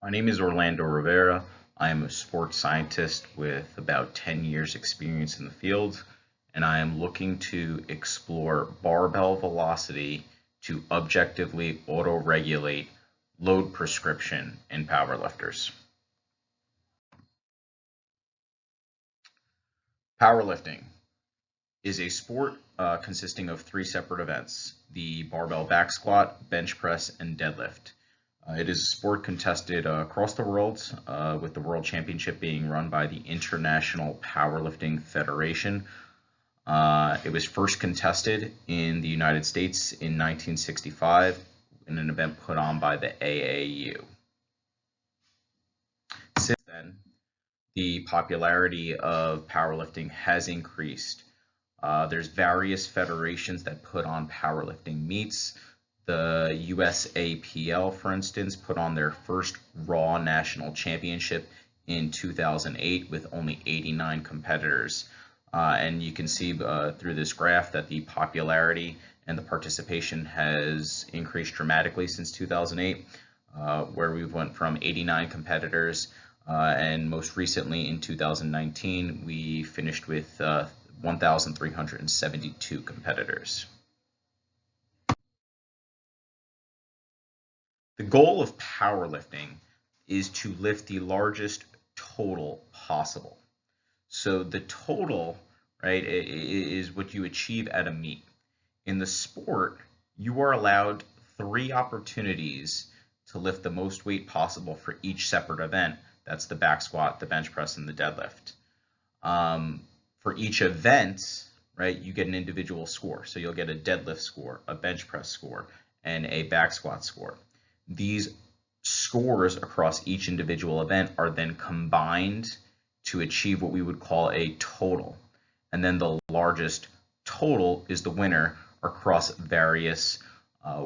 My name is Orlando Rivera. I am a sports scientist with about 10 years experience in the field, and I am looking to explore barbell velocity to objectively auto-regulate load prescription in powerlifters. Powerlifting is a sport consisting of three separate events: the barbell back squat, bench press, and deadlift. It is a sport contested across the world, with the World Championship being run by the International Powerlifting Federation. It was first contested in the United States in 1965 in an event put on by the AAU. Since then, the popularity of powerlifting has increased. There's various federations that put on powerlifting meets. The USAPL, for instance, put on their first Raw National Championship in 2008 with only 89 competitors. And you can see through this graph that the popularity and the participation has increased dramatically since 2008, where we went from 89 competitors, and most recently in 2019, we finished with 1,372 competitors. The goal of powerlifting is to lift the largest total possible. So the total, right, is what you achieve at a meet. In the sport, you are allowed 3 opportunities to lift the most weight possible for each separate event. That's the back squat, the bench press, and the deadlift. For each event, right, you get an individual score. So you'll get a deadlift score, a bench press score, and a back squat score. These scores across each individual event are then combined to achieve what we would call a total. And then the largest total is the winner across various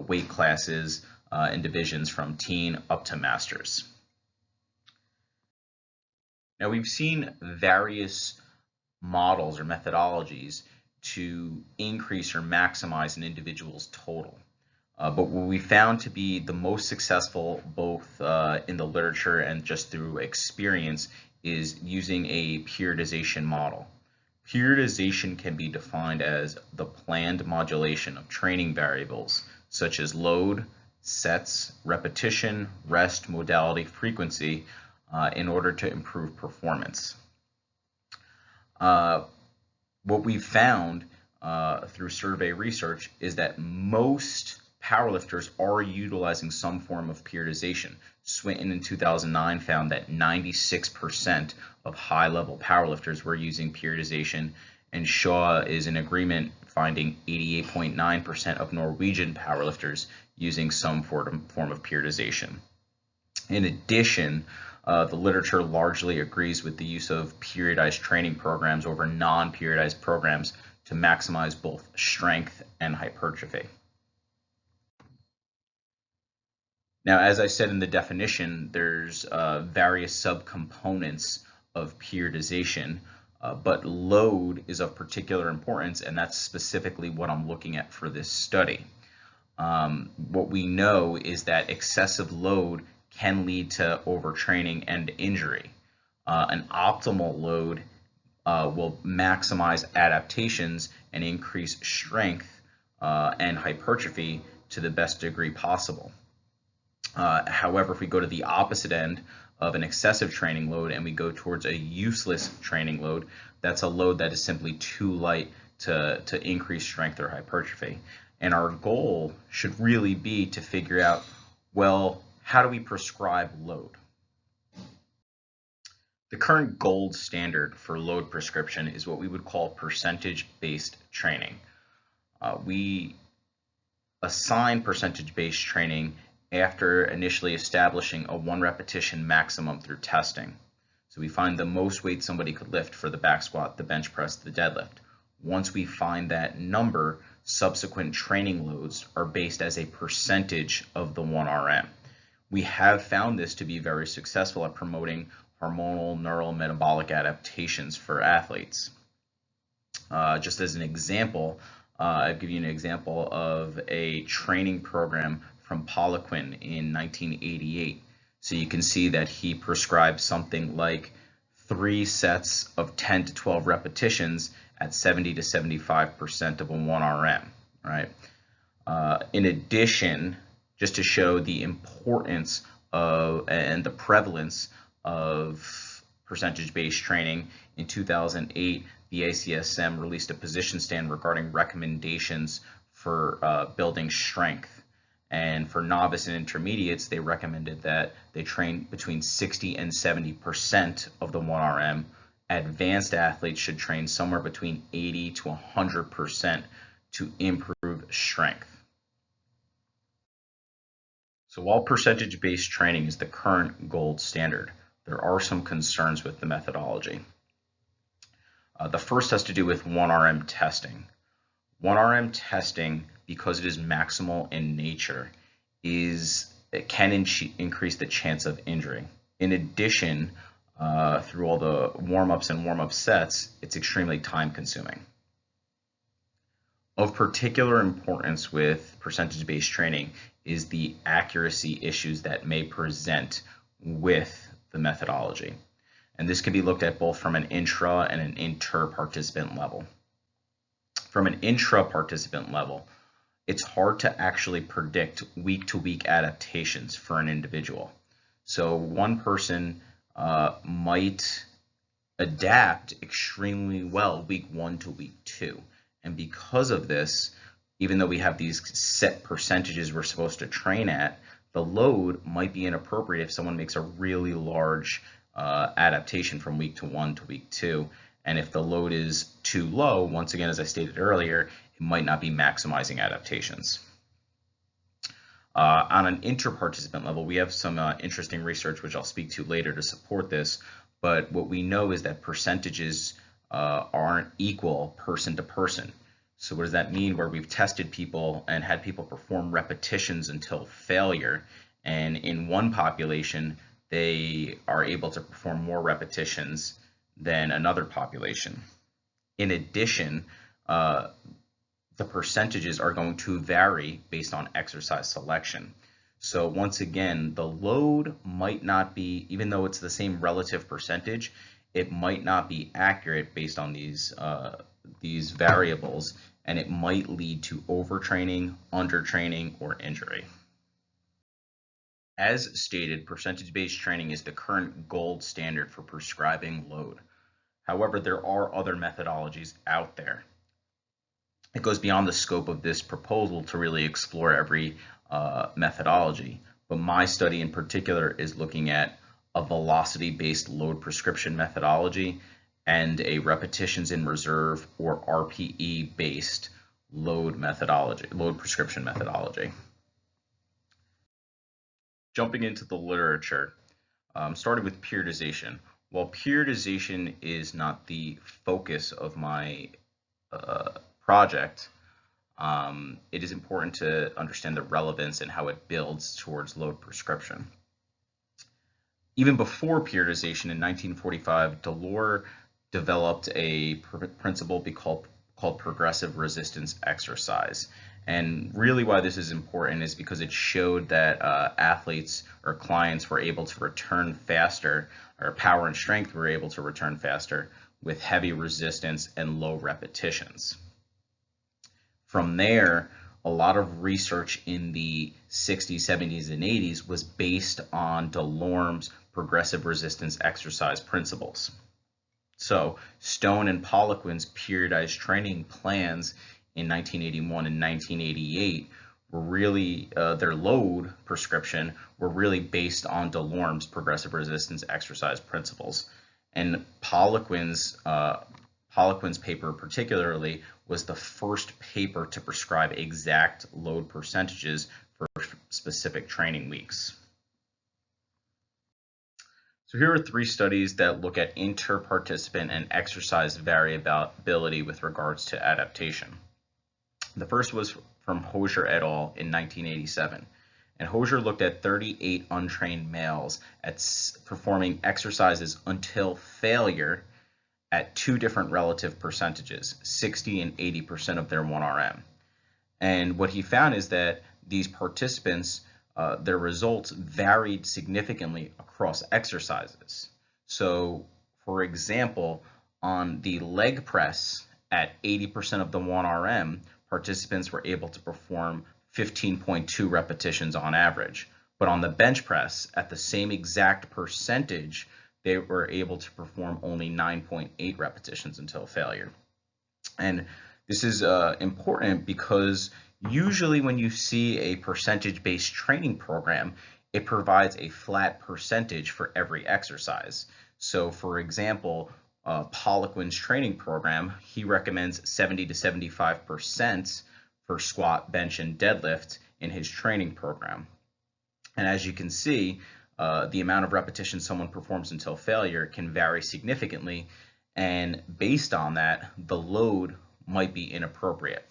weight classes and divisions from teen up to masters. Now, we've seen various models or methodologies to increase or maximize an individual's total. But what we found to be the most successful, both in the literature and just through experience, is using a periodization model. Periodization can be defined as the planned modulation of training variables such as load, sets, repetition, rest, modality, frequency, in order to improve performance. What we've found through survey research is that most powerlifters are utilizing some form of periodization. Swinton in 2009 found that 96% of high-level powerlifters were using periodization, and Shaw is in agreement, finding 88.9% of Norwegian powerlifters using some form of periodization. In addition, the literature largely agrees with the use of periodized training programs over non-periodized programs to maximize both strength and hypertrophy. Now, as I said in the definition, there's various subcomponents of periodization, but load is of particular importance, and that's specifically what I'm looking at for this study. What we know is that excessive load can lead to overtraining and injury. An optimal load will maximize adaptations and increase strength and hypertrophy to the best degree possible. However, if we go to the opposite end of an excessive training load and we go towards a useless training load, that's a load that is simply too light to increase strength or hypertrophy. And our goal should really be to figure out, well, how do we prescribe load? The current gold standard for load prescription is what we would call percentage-based training. We assign percentage-based training after initially establishing a 1 repetition maximum through testing. So we find the most weight somebody could lift for the back squat, the bench press, the deadlift. Once we find that number, subsequent training loads are based as a percentage of the 1 RM. We have found this to be very successful at promoting hormonal, neural, metabolic adaptations for athletes. Just as an example, I'll give you an example of a training program from Poliquin in 1988. So you can see that he prescribed something like 3 sets of 10 to 12 repetitions at 70 to 75% of a 1 RM, right? In addition, just to show the importance of and the prevalence of percentage-based training, in 2008, the ACSM released a position stand regarding recommendations for building strength. And for novice and intermediates, they recommended that they train between 60 and 70% of the 1RM. Advanced athletes should train somewhere between 80 to 100% to improve strength. So while percentage-based training is the current gold standard, there are some concerns with the methodology. The first has to do with 1RM testing. 1RM testing, because it is maximal in nature, it can increase the chance of injury. In addition, through all the warm-ups and warm-up sets, it's extremely time-consuming. Of particular importance with percentage-based training is the accuracy issues that may present with the methodology. And this can be looked at both from an intra and an inter-participant level. From an intra-participant level, it's hard to actually predict week-to-week adaptations for an individual. So one person might adapt extremely well week 1 to week 2. And because of this, even though we have these set percentages we're supposed to train at, the load might be inappropriate if someone makes a really large adaptation from week 1 to week 2. And if the load is too low, once again, as I stated earlier, it might not be maximizing adaptations. On an inter-participant level, we have some interesting research, which I'll speak to later to support this. But what we know is that percentages aren't equal person to person. So what does that mean? Where we've tested people and had people perform repetitions until failure, and in one population, they are able to perform more repetitions than another population. In addition, the percentages are going to vary based on exercise selection. So once again, the load might not be, even though it's the same relative percentage, it might not be accurate based on these variables, and it might lead to overtraining, undertraining, or injury. As stated, percentage-based training is the current gold standard for prescribing load. However, there are other methodologies out there. It goes beyond the scope of this proposal to really explore every methodology, but my study in particular is looking at a velocity-based load prescription methodology and a repetitions in reserve or RPE-based load prescription methodology. Jumping into the literature, starting with periodization. While periodization is not the focus of my project, it is important to understand the relevance and how it builds towards load prescription. Even before periodization in 1945, Delors developed a principle called progressive resistance exercise. And really why this is important is because it showed that athletes or clients were able to return faster, or power and strength were able to return faster with heavy resistance and low repetitions. From there, a lot of research in the 60s, 70s, and 80s was based on Delorme's progressive resistance exercise principles. So Stone and Poliquin's periodized training plans in 1981 and 1988 were really, their load prescription were really based on Delorme's progressive resistance exercise principles. And Poliquin's paper particularly was the first paper to prescribe exact load percentages for specific training weeks. So here are 3 studies that look at inter-participant and exercise variability with regards to adaptation. The first was from Hosier et al. In 1987. And Hosier looked at 38 untrained males at performing exercises until failure at 2 different relative percentages, 60 and 80% of their 1RM. And what he found is that these participants their results varied significantly across exercises. So, for example, on the leg press at 80% of the 1RM, participants were able to perform 15.2 repetitions on average. But on the bench press, at the same exact percentage, they were able to perform only 9.8 repetitions until failure. And this is important because usually when you see a percentage-based training program, it provides a flat percentage for every exercise. So for example, Poliquin's training program, he recommends 70 to 75% for squat, bench, and deadlift in his training program. And as you can see, the amount of repetitions someone performs until failure can vary significantly, and based on that, the load might be inappropriate.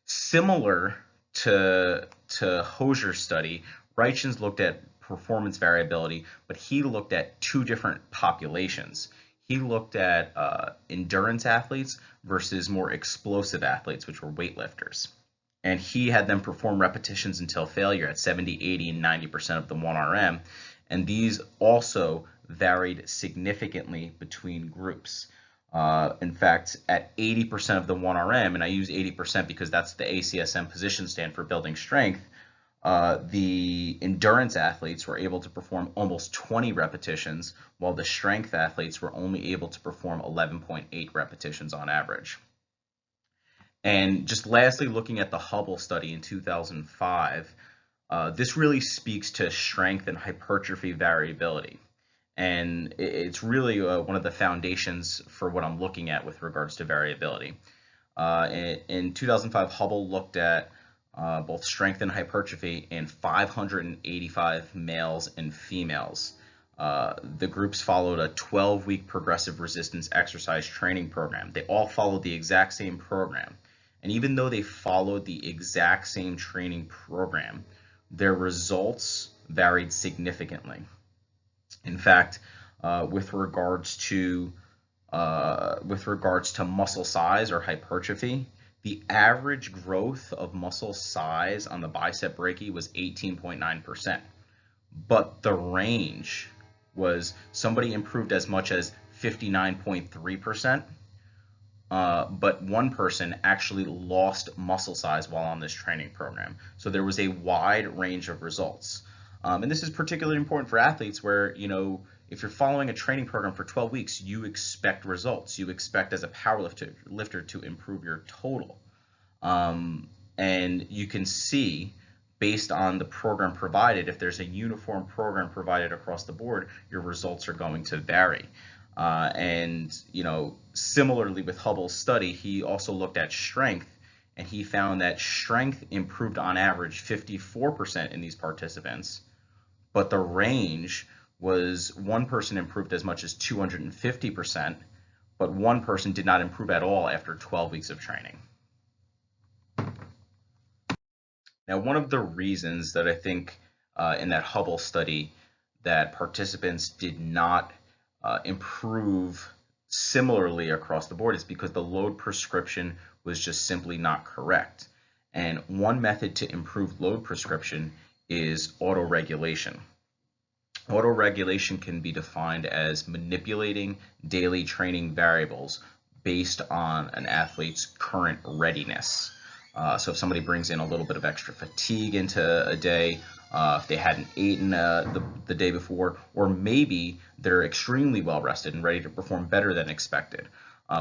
Similar to Hosier's study, Reichens looked at performance variability, but he looked at two different populations. He looked at endurance athletes versus more explosive athletes, which were weightlifters. And he had them perform repetitions until failure at 70, 80, and 90% of the 1RM. And these also varied significantly between groups. In fact, at 80% of the 1RM, and I use 80% because that's the ACSM position stand for building strength, the endurance athletes were able to perform almost 20 repetitions, while the strength athletes were only able to perform 11.8 repetitions on average. And just lastly, looking at the Hubble study in 2005, this really speaks to strength and hypertrophy variability. And it's really one of the foundations for what I'm looking at with regards to variability. In 2005, Hubble looked at both strength and hypertrophy in 585 males and females. The groups followed a 12-week progressive resistance exercise training program. They all followed the exact same program. And even though they followed the exact same training program, their results varied significantly. In fact, with regards to muscle size or hypertrophy, the average growth of muscle size on the bicep brachii was 18.9%, but the range was somebody improved as much as 59.3%. But one person actually lost muscle size while on this training program. So there was a wide range of results. And this is particularly important for athletes where, you know, if you're following a training program for 12 weeks, you expect results. You expect as a powerlifter to improve your total. And you can see based on the program provided, if there's a uniform program provided across the board, your results are going to vary. And, you know, similarly with Hubble's study, he also looked at strength, and he found that strength improved on average 54% in these participants, but the range was one person improved as much as 250%, but one person did not improve at all after 12 weeks of training. Now, one of the reasons that I think in that Hubble study that participants did not improve similarly across the board is because the load prescription was just simply not correct. And one method to improve load prescription is autoregulation. Autoregulation can be defined as manipulating daily training variables based on an athlete's current readiness. So if somebody brings in a little bit of extra fatigue into a day, if they hadn't eaten the day before, or maybe they're extremely well rested and ready to perform better than expected,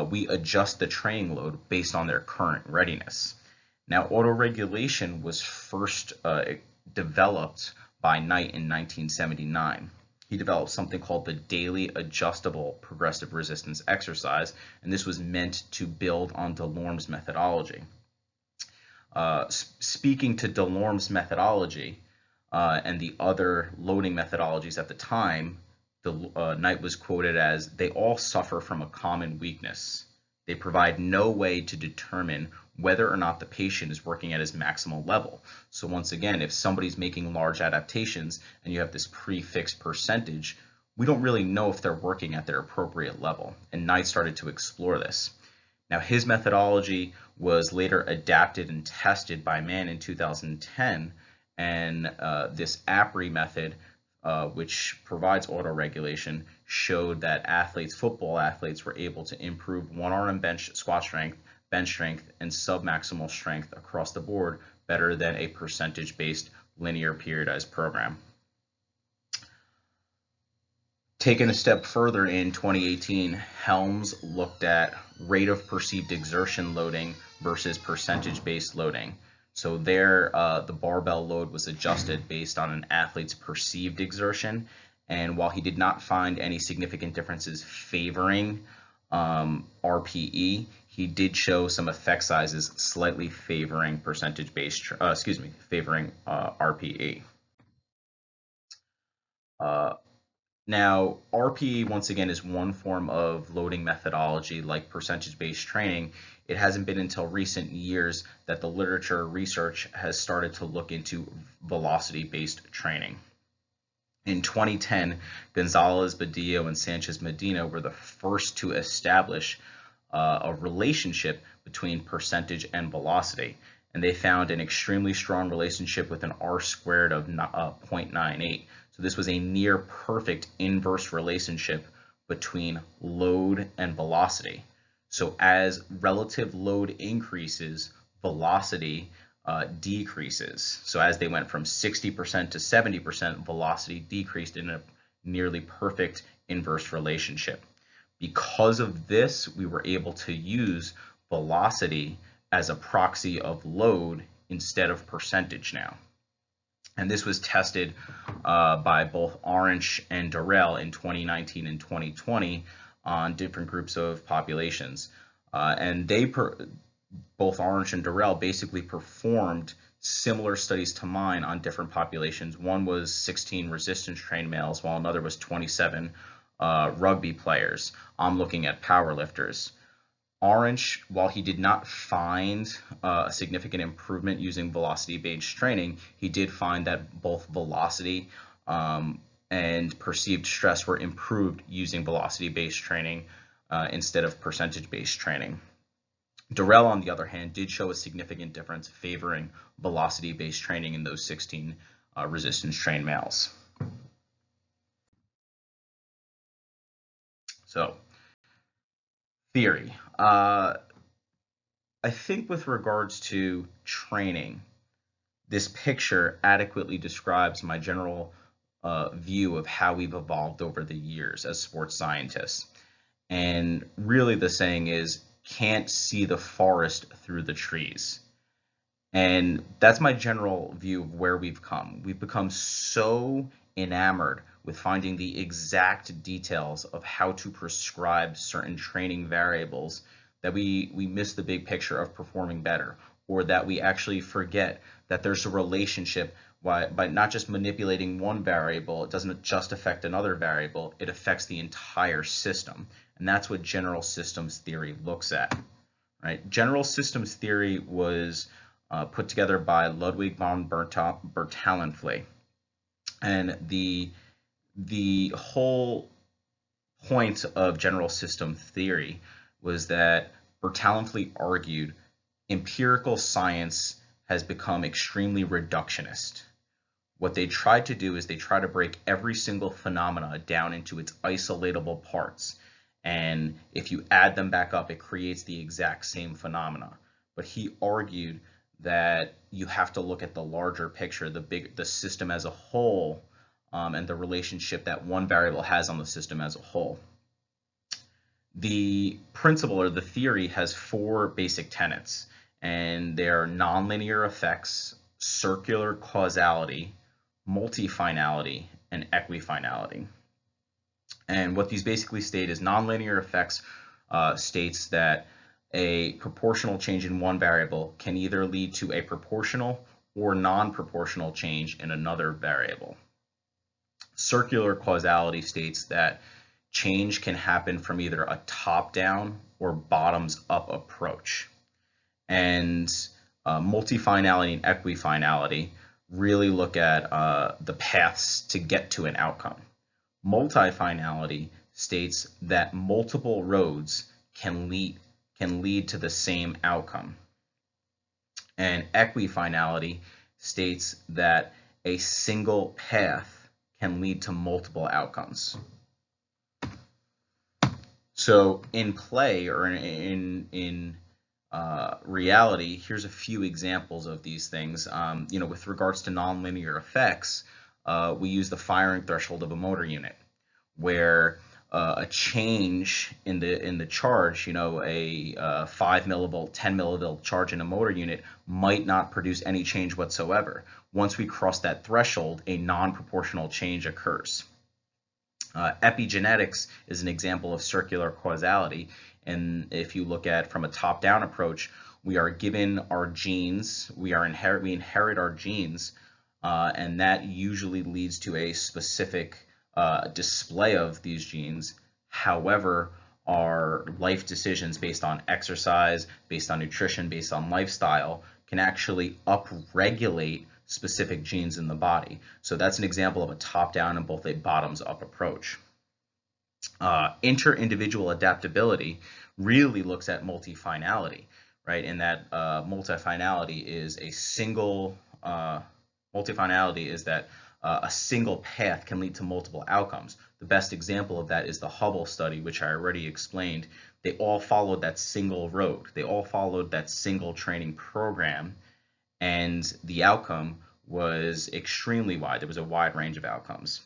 we adjust the training load based on their current readiness. Now, autoregulation was first developed by Knight in 1979. He developed something called the daily adjustable progressive resistance exercise, and this was meant to build on Delorme's methodology. Speaking to Delorme's methodology and the other loading methodologies at the time, Knight was quoted as, "They all suffer from a common weakness. They provide no way to determine whether or not the patient is working at his maximal level." So once again, if somebody's making large adaptations and you have this prefixed percentage, we don't really know if they're working at their appropriate level. And Knight started to explore this. Now, his methodology was later adapted and tested by man in 2010, and this APRI method, which provides autoregulation, showed that football athletes, were able to improve one-arm and bench squat strength, bench strength, and submaximal strength across the board better than a percentage-based linear periodized program. Taken a step further in 2018, Helms looked at rate of perceived exertion loading versus percentage-based loading. So there, the barbell load was adjusted based on an athlete's perceived exertion, and while he did not find any significant differences favoring RPE, he did show some effect sizes slightly favoring favoring RPE. Now, RPE, once again, is one form of loading methodology like percentage-based training. It hasn't been until recent years that the literature research has started to look into velocity-based training. In 2010, Gonzalez, Badillo, and Sanchez Medina were the first to establish a relationship between percentage and velocity, and they found an extremely strong relationship with an R squared of 0.98. So this was a near perfect inverse relationship between load and velocity. So as relative load increases, velocity decreases. So as they went from 60% to 70%, velocity decreased in a nearly perfect inverse relationship. Because of this, we were able to use velocity as a proxy of load instead of percentage now. And this was tested by both Orange and Durrell in 2019 and 2020 on different groups of populations. And both Orange and Durrell basically performed similar studies to mine on different populations. One was 16 resistance trained males, while another was 27 rugby players. I'm looking at powerlifters. Orange, while he did not find a significant improvement using velocity-based training, he did find that both velocity and perceived stress were improved using velocity-based training instead of percentage-based training. Durrell, on the other hand, did show a significant difference favoring velocity-based training in those 16 resistance-trained males. So, theory. I think with regards to training, this picture adequately describes my general view of how we've evolved over the years as sports scientists. And really the saying is, can't see the forest through the trees. And that's my general view of where we've come. We've become so enamored with finding the exact details of how to prescribe certain training variables that we miss the big picture of performing better, or that we actually forget that there's a relationship by not just manipulating one variable, it doesn't just affect another variable, it affects the entire system. And that's what general systems theory looks at, right? General systems theory was put together by Ludwig von Bertalanffy. And the whole point of general system theory was that Bertalanffy argued empirical science has become extremely reductionist. What they tried to do is they try to break every single phenomena down into its isolatable parts. And if you add them back up, it creates the exact same phenomena. But he argued that you have to look at the larger picture, the system as a whole, and the relationship that one variable has on the system as a whole. The principle or the theory has four basic tenets, and they are nonlinear effects, circular causality, multifinality, and equifinality. And what these basically state is nonlinear effects states that a proportional change in one variable can either lead to a proportional or non-proportional change in another variable. Circular causality states that change can happen from either a top-down or bottoms-up approach. And multifinality and equifinality really look at the paths to get to an outcome. Multifinality states that multiple roads can can lead to the same outcome. And equifinality states that a single path can lead to multiple outcomes. So in play, or in reality, here's a few examples of these things. With regards to nonlinear effects, we use the firing threshold of a motor unit, where a change in the charge, a 5 millivolt, 10 millivolt charge in a motor unit might not produce any change whatsoever. Once we cross that threshold, a non-proportional change occurs. Epigenetics is an example of circular causality, and if you look at from a top-down approach, we are given our genes, we inherit our genes, and that usually leads to a specific display of these genes. However, our life decisions based on exercise, based on nutrition, based on lifestyle can actually upregulate specific genes in the body. So that's an example of a top-down and both a bottoms-up approach. Inter-individual adaptability really looks at multifinality, right? And that multifinality is a single a single path can lead to multiple outcomes. The best example of that is the Hubble study, which I already explained. They all followed that single road. They all followed that single training program, and the outcome was extremely wide. There was a wide range of outcomes.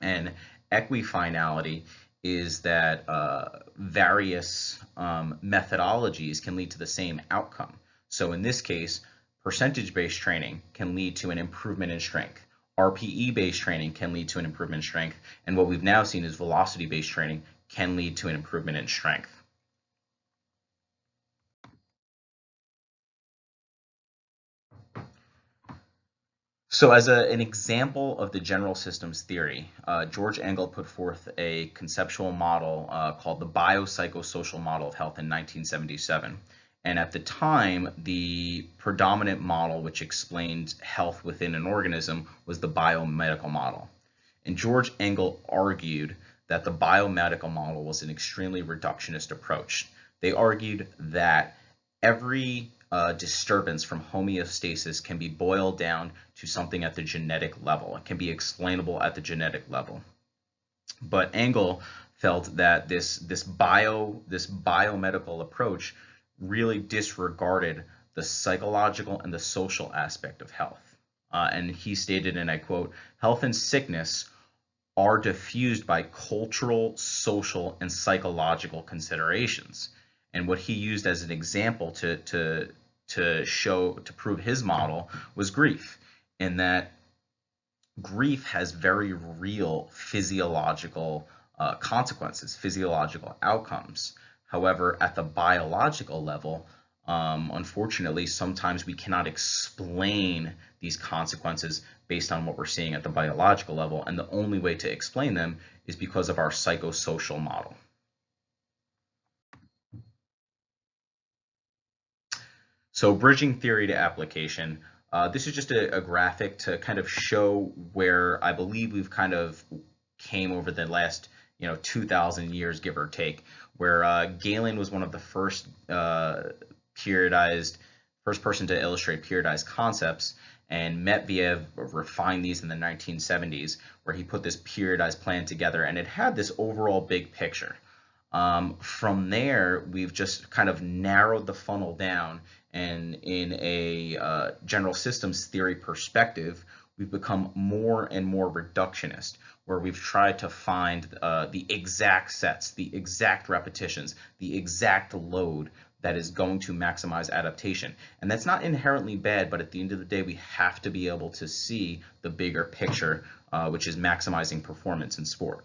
And equifinality is that various methodologies can lead to the same outcome. So in this case, percentage-based training can lead to an improvement in strength. RPE-based training can lead to an improvement in strength. And what we've now seen is velocity-based training can lead to an improvement in strength. So as an example of the general systems theory, George Engel put forth a conceptual model called the biopsychosocial model of health in 1977. And at the time, the predominant model which explained health within an organism was the biomedical model. And George Engel argued that the biomedical model was an extremely reductionist approach. They argued that every disturbance from homeostasis can be boiled down to something at the genetic level. It can be explainable at the genetic level. But Engel felt that this biomedical approach really disregarded the psychological and the social aspect of health. And he stated, and I quote, "Health and sickness are diffused by cultural, social, and psychological considerations." And what he used as an example to prove his model was grief, in that grief has very real physiological consequences, physiological outcomes. However, at the biological level, unfortunately, sometimes we cannot explain these consequences based on what we're seeing at the biological level, and the only way to explain them is because of our psychosocial model. So bridging theory to application, this is just a graphic to kind of show where I believe we've kind of came over the last 2,000 years, give or take, where Galen was one of the first person to illustrate periodized concepts, and Medvedev refined these in the 1970s, where he put this periodized plan together, and it had this overall big picture. From there, we've just kind of narrowed the funnel down, and in a general systems theory perspective, we've become more and more reductionist, where we've tried to find the exact sets, the exact repetitions, the exact load that is going to maximize adaptation. And that's not inherently bad, but at the end of the day, we have to be able to see the bigger picture, which is maximizing performance in sport.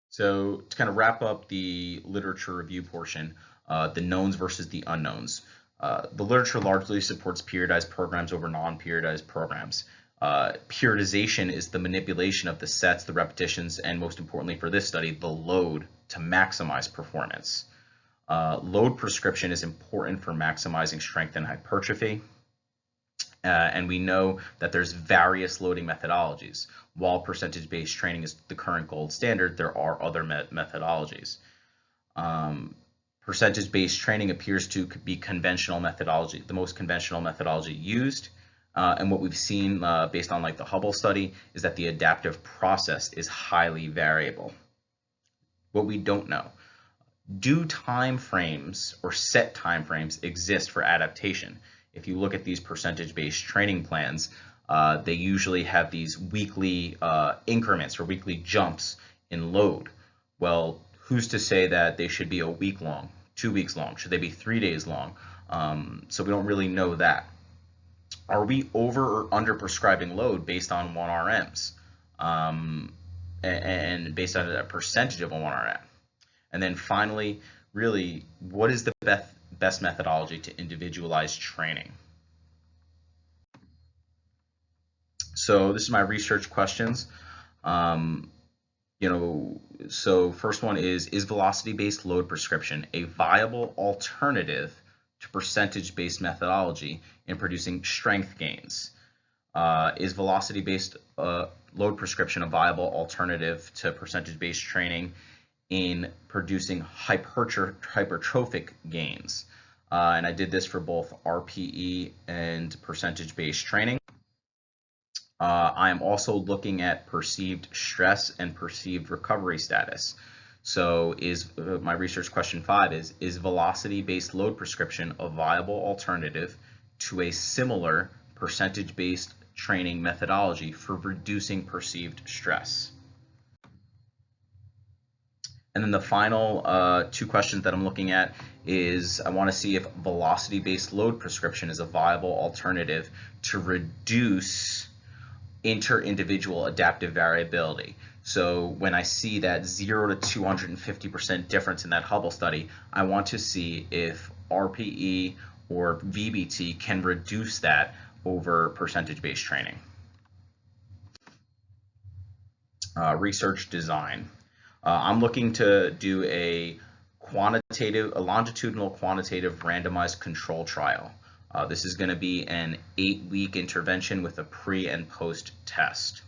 So to kind of wrap up the literature review portion, the knowns versus the unknowns. The literature largely supports periodized programs over non-periodized programs. Periodization is the manipulation of the sets, the repetitions, and most importantly for this study, the load to maximize performance. Load prescription is important for maximizing strength and hypertrophy. And we know that there's various loading methodologies. While percentage-based training is the current gold standard, there are other methodologies. Percentage-based training appears to be conventional methodology, the most conventional methodology used. And what we've seen based on like the Hubble study is that the adaptive process is highly variable. What we don't know, do time frames or set time frames exist for adaptation? If you look at these percentage-based training plans, they usually have these weekly increments or weekly jumps in load. Well, who's to say that they should be a week long, 2 weeks long? Should they be 3 days long? So we don't really know that. Are we over or under prescribing load based on 1 RMs and based on a percentage of a 1 RM? And then finally, really, what is the best methodology to individualize training? So this is my research questions. So first one is velocity-based load prescription a viable alternative to percentage-based methodology in producing strength gains? Is velocity-based load prescription a viable alternative to percentage-based training in producing hypertrophic gains? And I did this for both RPE and percentage-based training. I am also looking at perceived stress and perceived recovery status. So my research question 5 is velocity-based load prescription a viable alternative to a similar percentage-based training methodology for reducing perceived stress? And then the final 2 questions that I'm looking at is I want to see if velocity-based load prescription is a viable alternative to reduce inter-individual adaptive variability. So when I see that 0 to 250% difference in that Hubble study, I want to see if RPE or VBT can reduce that over percentage-based training. Research design. I'm looking to do a longitudinal quantitative randomized control trial. This is going to be an 8-week intervention with a pre and post test.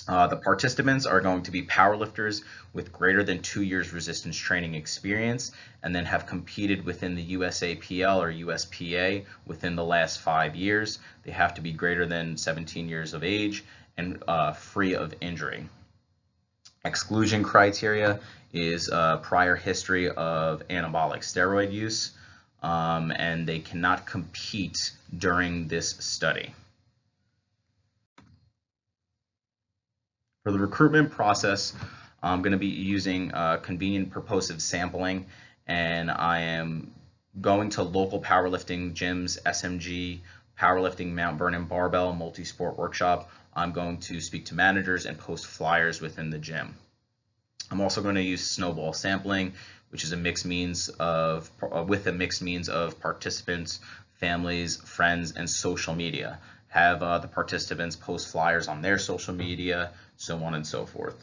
The participants are going to be powerlifters with greater than 2 years resistance training experience and then have competed within the USAPL or USPA within the last 5 years. They have to be greater than 17 years of age and free of injury. Exclusion criteria is prior history of anabolic steroid use, and they cannot compete during this study. For the recruitment process, I'm going to be using convenient purposive sampling, and I am going to local powerlifting gyms, SMG, Powerlifting, Mount Vernon Barbell, Multi-Sport Workshop. I'm going to speak to managers and post flyers within the gym. I'm also going to use snowball sampling, which is a mixed means of participants, families, friends, and social media. Have the participants post flyers on their social media, so on and so forth.